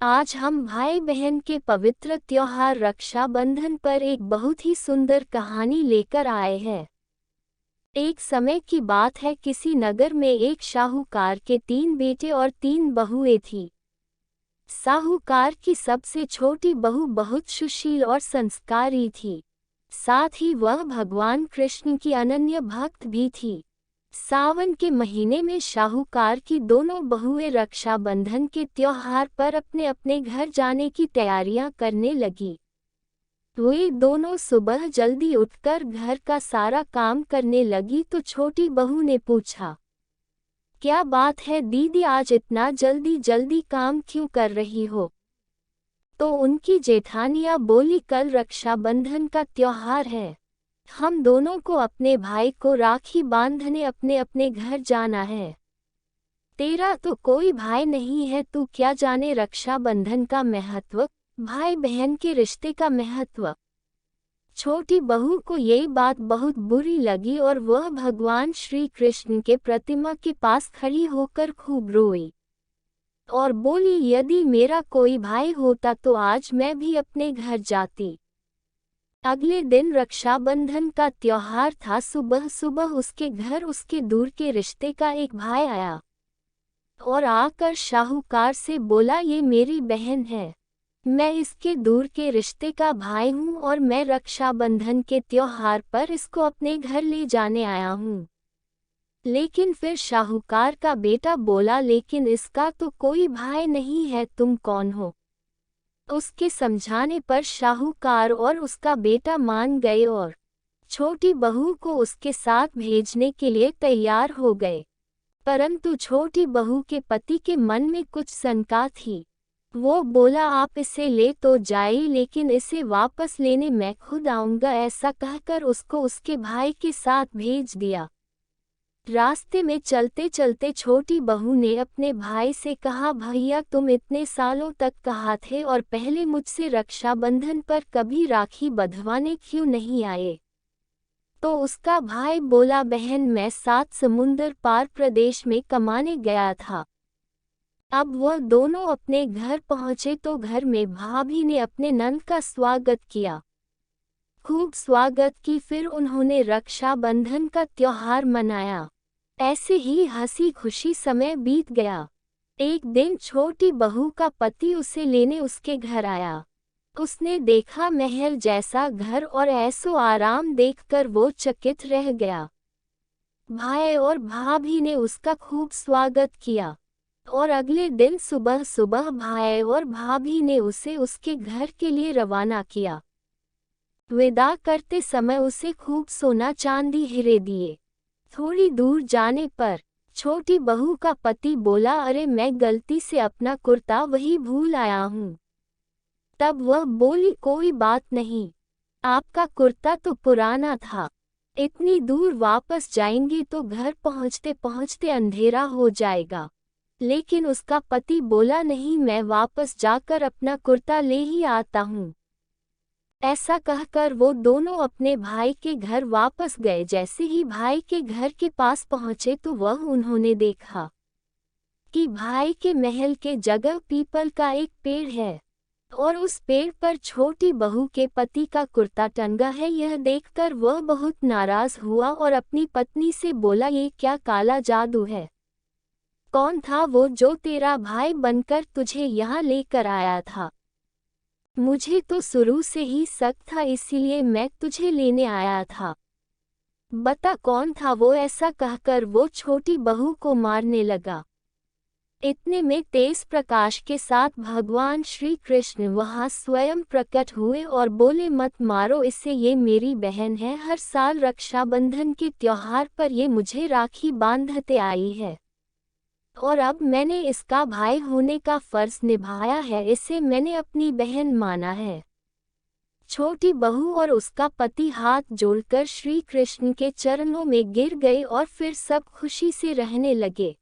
आज हम भाई बहन के पवित्र त्योहार रक्षाबंधन पर एक बहुत ही सुंदर कहानी लेकर आए हैं। एक समय की बात है, किसी नगर में एक साहूकार के 3 बेटे और 3 बहुएं थीं। साहूकार की सबसे छोटी बहू बहुत सुशील और संस्कारी थी। साथ ही वह भगवान कृष्ण की अनन्य भक्त भी थी। सावन के महीने में साहूकार की दोनों बहुएं रक्षाबंधन के त्योहार पर अपने अपने घर जाने की तैयारियां करने लगी। वे दोनों सुबह जल्दी उठकर घर का सारा काम करने लगी तो छोटी बहू ने पूछा, क्या बात है दीदी, आज इतना जल्दी जल्दी काम क्यों कर रही हो? तो उनकी जेठानियां बोली, कल रक्षाबंधन का त्योहार है। हम दोनों को अपने भाई को राखी बांधने अपने अपने घर जाना है। तेरा तो कोई भाई नहीं है, तू क्या जाने रक्षाबंधन का महत्व, भाई बहन के रिश्ते का महत्व। छोटी बहू को ये बात बहुत बुरी लगी और वह भगवान श्री कृष्ण के प्रतिमा के पास खड़ी होकर खूब रोई और बोली, यदि मेरा कोई भाई होता तो आज मैं भी अपने घर जाती। अगले दिन रक्षाबंधन का त्योहार था। सुबह सुबह उसके घर उसके दूर के रिश्ते का एक भाई आया और आकर साहूकार से बोला, ये मेरी बहन है, मैं इसके दूर के रिश्ते का भाई हूँ और मैं रक्षाबंधन के त्योहार पर इसको अपने घर ले जाने आया हूँ। लेकिन फिर साहूकार का बेटा बोला, लेकिन इसका तो कोई भाई नहीं है, तुम कौन हो? उसके समझाने पर साहूकार और उसका बेटा मान गए और छोटी बहू को उसके साथ भेजने के लिए तैयार हो गए। परंतु छोटी बहू के पति के मन में कुछ शंका थी। वो बोला, आप इसे ले तो जाइए, लेकिन इसे वापस लेने मैं खुद आऊंगा। ऐसा कहकर उसको उसके भाई के साथ भेज दिया। रास्ते में चलते चलते छोटी बहू ने अपने भाई से कहा, भैया तुम इतने सालों तक कहाँ थे और पहले मुझसे रक्षाबंधन पर कभी राखी बंधवाने क्यों नहीं आए? तो उसका भाई बोला, बहन मैं 7 समुंदर पार प्रदेश में कमाने गया था। अब वह दोनों अपने घर पहुंचे तो घर में भाभी ने अपने नंद का स्वागत किया, खूब स्वागत की। फिर उन्होंने रक्षाबंधन का त्योहार मनाया। ऐसे ही हंसी खुशी समय बीत गया। एक दिन छोटी बहू का पति उसे लेने उसके घर आया। उसने देखा महल जैसा घर और ऐसो आराम देखकर वो चकित रह गया। भाई और भाभी ने उसका खूब स्वागत किया और अगले दिन सुबह सुबह भाई और भाभी ने उसे उसके घर के लिए रवाना किया। विदा करते समय उसे खूब सोना चांदी हीरे दिए। थोड़ी दूर जाने पर छोटी बहू का पति बोला, अरे मैं गलती से अपना कुर्ता वही भूल आया हूँ। तब वह बोली, कोई बात नहीं, आपका कुर्ता तो पुराना था, इतनी दूर वापस जाएंगे तो घर पहुँचते पहुँचते अंधेरा हो जाएगा। लेकिन उसका पति बोला, नहीं, मैं वापस जाकर अपना कुर्ता ले ही आता हूँ। ऐसा कहकर वो दोनों अपने भाई के घर वापस गए। जैसे ही भाई के घर के पास पहुंचे तो उन्होंने देखा कि भाई के महल के जगह पीपल का एक पेड़ है और उस पेड़ पर छोटी बहू के पति का कुर्ता टंगा है। यह देखकर वह बहुत नाराज हुआ और अपनी पत्नी से बोला, ये क्या काला जादू है? कौन था वो जो तेरा भाई बनकर तुझे यहाँ लेकर आया था? मुझे तो शुरू से ही शक था, इसीलिए मैं तुझे लेने आया था। बता कौन था वो? ऐसा कहकर वो छोटी बहू को मारने लगा। इतने में तेज प्रकाश के साथ भगवान श्री कृष्ण वहां स्वयं प्रकट हुए और बोले, मत मारो इसे, ये मेरी बहन है, हर साल रक्षाबंधन के त्योहार पर ये मुझे राखी बांधते आई है और अब मैंने इसका भाई होने का फर्ज निभाया है, इसे मैंने अपनी बहन माना है। छोटी बहू और उसका पति हाथ जोड़कर श्री कृष्ण के चरणों में गिर गए और फिर सब खुशी से रहने लगे।